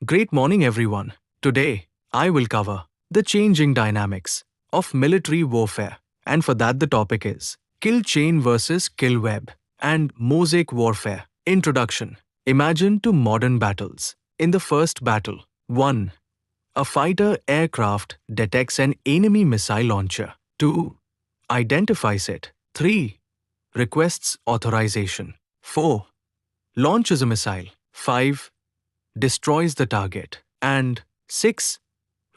Great morning, everyone. Today, I will cover the changing dynamics of military warfare. And for that, the topic is kill chain versus kill web and Mosaic warfare. Introduction. Imagine two modern battles. In the first battle, 1. A fighter aircraft detects an enemy missile launcher. 2. Identifies it. 3. Requests authorization. 4. Launches a missile. 5. Destroys the target. And 6.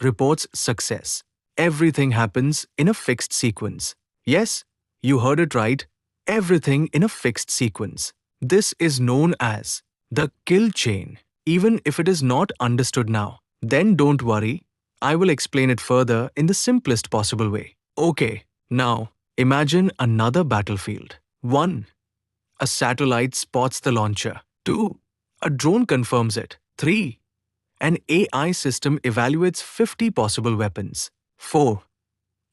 Reports success. Everything happens in a fixed sequence. Yes, you heard it right. Everything in a fixed sequence. This is known as the kill chain. Even if it is not understood now, then don't worry. I will explain it further in the simplest possible way. Okay, now imagine another battlefield. 1. A satellite spots the launcher. 2. A drone confirms it. 3. An AI system evaluates 50 possible weapons. 4.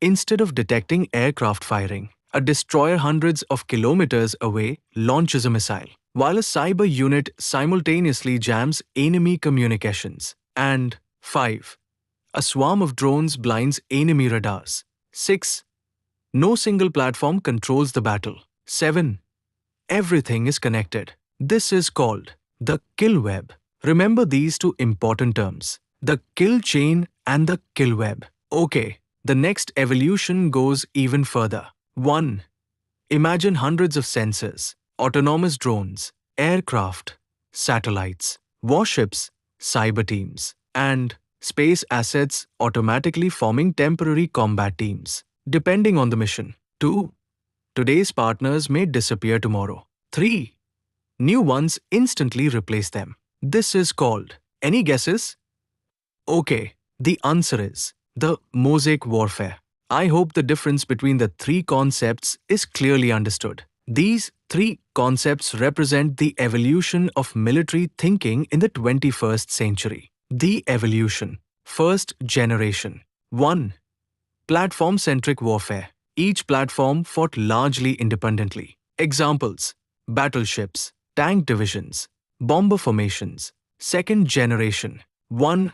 Instead of detecting aircraft firing, a destroyer hundreds of kilometers away launches a missile, while a cyber unit simultaneously jams enemy communications. And 5. A swarm of drones blinds enemy radars. 6. No single platform controls the battle. 7. Everything is connected. This is called the kill web. Remember these two important terms, the kill chain and the kill web. Okay, the next evolution goes even further. 1. Imagine hundreds of sensors, autonomous drones, aircraft, satellites, warships, cyber teams, and space assets automatically forming temporary combat teams, depending on the mission. 2. Today's partners may disappear tomorrow. 3. New ones instantly replace them. This is called. Any guesses? Okay, the answer is the Mosaic warfare. I hope the difference between the three concepts is clearly understood. These three concepts represent the evolution of military thinking in the 21st century. The evolution. First generation. 1. Platform-centric warfare. Each platform fought largely independently. Examples: battleships, tank divisions, bomber formations. Second generation. 1.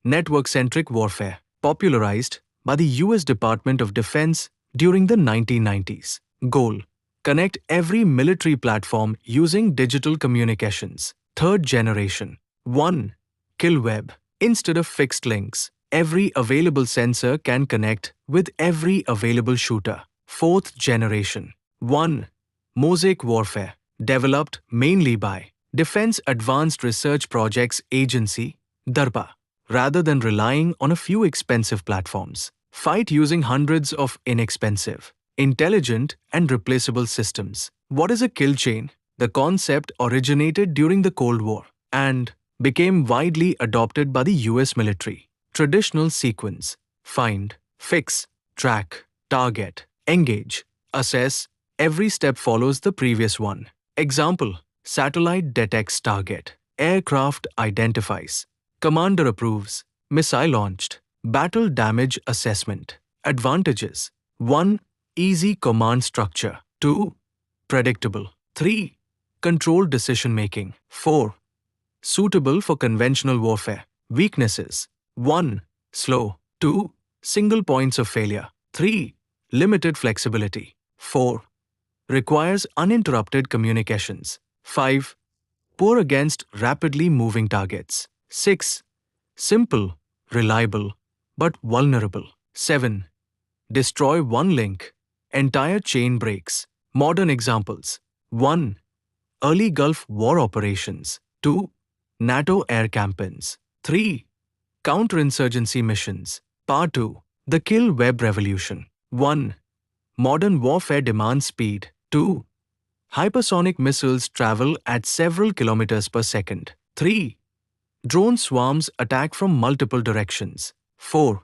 Network-centric warfare, popularized by the US Department of Defense during the 1990s. Goal: connect every military platform using digital communications. Third generation. 1. Kill web. Instead of fixed links, every available sensor can connect with every available shooter. Fourth generation. 1. Mosaic warfare, developed mainly by Defense Advanced Research Projects Agency, DARPA. Rather than relying on a few expensive platforms, fight using hundreds of inexpensive, intelligent, and replaceable systems. What is a kill chain? The concept originated during the Cold War and became widely adopted by the US military. Traditional sequence: find, fix, track, target, engage, assess. Every step follows the previous one. Example: satellite detects target, aircraft identifies, commander approves, missile launched, battle damage assessment. Advantages: 1. Easy command structure. 2. Predictable. 3. Controlled decision making. 4. Suitable for conventional warfare. Weaknesses: 1. Slow. 2. Single points of failure. 3. Limited flexibility. 4. Requires uninterrupted communications. 5. Poor against rapidly moving targets. 6. Simple, reliable, but vulnerable. 7. Destroy one link, entire chain breaks. Modern examples: 1. Early Gulf War operations. 2. NATO air campaigns. 3. Counterinsurgency missions. Part 2. The kill web revolution. 1. Modern warfare demands speed. 2. Hypersonic missiles travel at several kilometers per second. 3. Drone swarms attack from multiple directions. 4.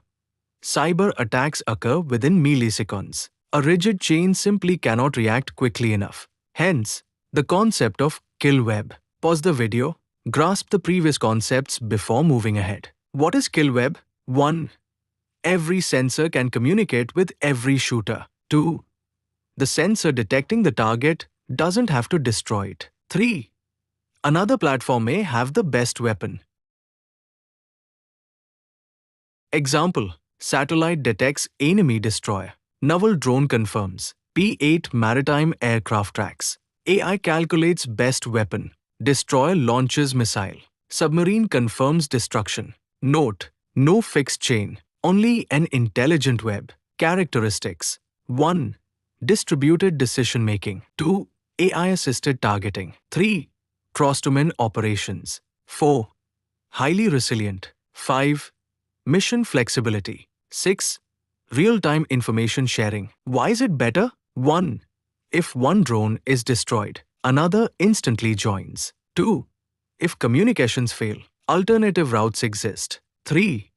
Cyber attacks occur within milliseconds. A rigid chain simply cannot react quickly enough. Hence, the concept of kill web. Pause the video, grasp the previous concepts before moving ahead. What is kill web? 1. Every sensor can communicate with every shooter. 2. The sensor detecting the target doesn't have to destroy it. 3. Another platform may have the best weapon, Example: satellite detects enemy destroyer. Naval drone confirms. P-8 maritime aircraft tracks. AI calculates best weapon. Destroyer launches missile. Submarine confirms destruction. Note: no fixed chain, only an intelligent web. Characteristics: 1. Distributed decision making. 2. AI assisted targeting. 3. Cross-domain operations. 4. Highly resilient. 5. Mission flexibility. 6. Real-time information sharing. Why is it better? 1. If one drone is destroyed, another instantly joins. 2. If communications fail, alternative routes exist. 3.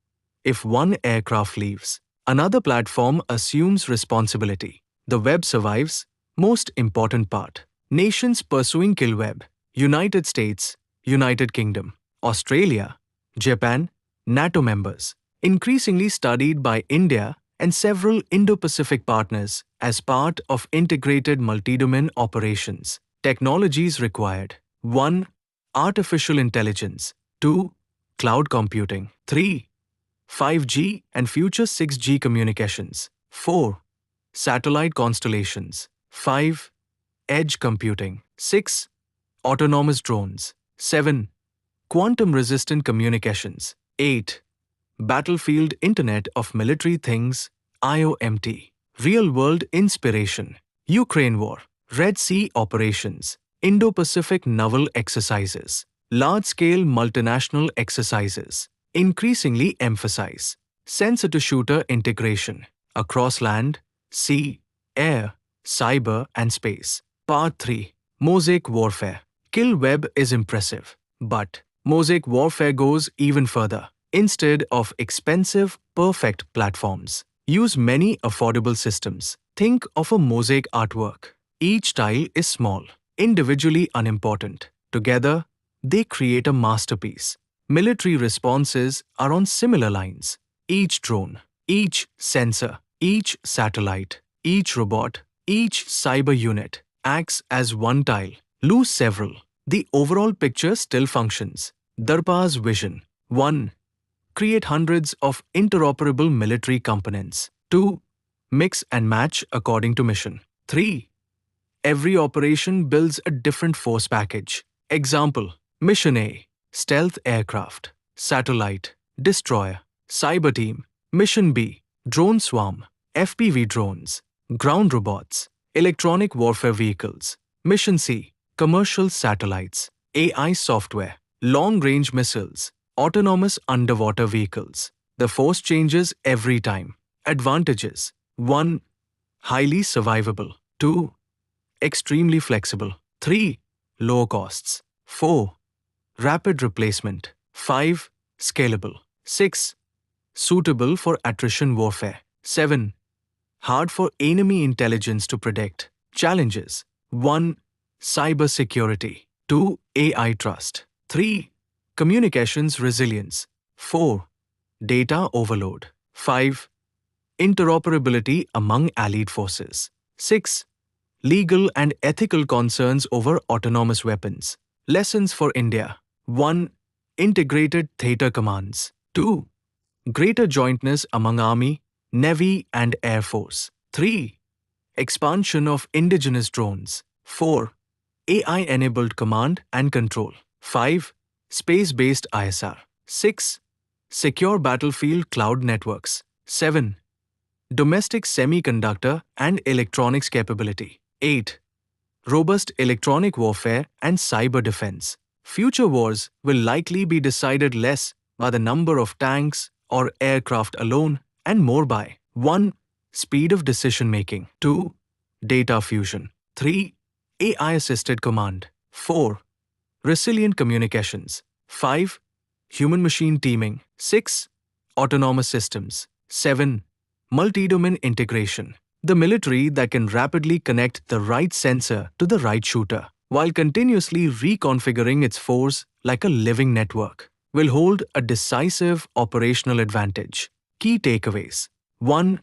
If one aircraft leaves, another platform assumes responsibility. The web survives. Most important part. Nations pursuing kill web. United States, United Kingdom, Australia, Japan, NATO members. Increasingly studied by India and several Indo-Pacific partners as part of integrated multi-domain operations. Technologies required: 1. Artificial intelligence. 2. Cloud computing. 3. 5G and future 6G communications. 4. Satellite constellations. 5. Edge computing. 6. Autonomous drones. 7. Quantum-resistant communications. 8. Battlefield Internet of Military Things, IOMT. Real-world inspiration. Ukraine War, Red Sea operations, Indo-Pacific naval exercises, large-scale multinational exercises. Increasingly emphasize sensor-to-shooter integration across land, sea, air, cyber, and space. Part 3. Mosaic warfare. Kill web is impressive, but Mosaic warfare goes even further. Instead of expensive, perfect platforms, use many affordable systems. Think of a mosaic artwork. Each tile is small, individually unimportant. Together, they create a masterpiece. Military responses are on similar lines. Each drone, each sensor, each satellite, each robot, each cyber unit acts as one tile. Lose several. The overall picture still functions. Darpa's vision. 1. Create hundreds of interoperable military components. 2. Mix and match according to mission. 3. Every operation builds a different force package. Example: Mission A, stealth aircraft, satellite, destroyer, cyber team. Mission B, drone swarm, FPV drones, ground robots, electronic warfare vehicles. Mission C, commercial satellites, AI software, long-range missiles, autonomous underwater vehicles. The force changes every time. Advantages: 1. Highly survivable. 2. Extremely flexible. 3. Low costs. 4. Rapid replacement. 5. Scalable. 6. Suitable for attrition warfare. 7. Hard for enemy intelligence to predict. Challenges: 1. Cybersecurity. 2. AI trust. 3. Communications resilience. 4. Data overload. 5. Interoperability among allied forces. 6. Legal and ethical concerns over autonomous weapons. Lessons for India. 1. Integrated theater commands. 2. Greater jointness among Army, Navy, and Air Force. 3. Expansion of indigenous drones. 4. AI-enabled command and control. 5. Space-based ISR. 6. Secure battlefield cloud networks. 7. Domestic semiconductor and electronics capability. 8. Robust electronic warfare and cyber defense. Future wars will likely be decided less by the number of tanks or aircraft alone and more by 1. Speed of decision-making. 2. Data fusion. 3. AI-assisted command. 4. Resilient communications. 5. Human-machine teaming. 6. Autonomous systems. 7. Multi-domain integration. The military that can rapidly connect the right sensor to the right shooter while continuously reconfiguring its force like a living network will hold a decisive operational advantage. Key takeaways: 1.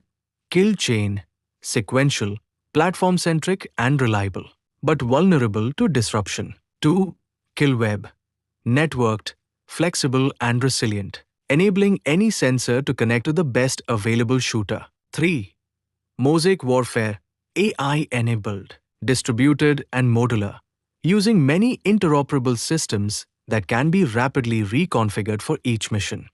Kill chain, sequential, platform-centric and reliable, but vulnerable to disruption. 2. Kill web, networked, flexible and resilient, enabling any sensor to connect to the best available shooter. 3. Mosaic warfare, AI-enabled, distributed and modular, using many interoperable systems that can be rapidly reconfigured for each mission.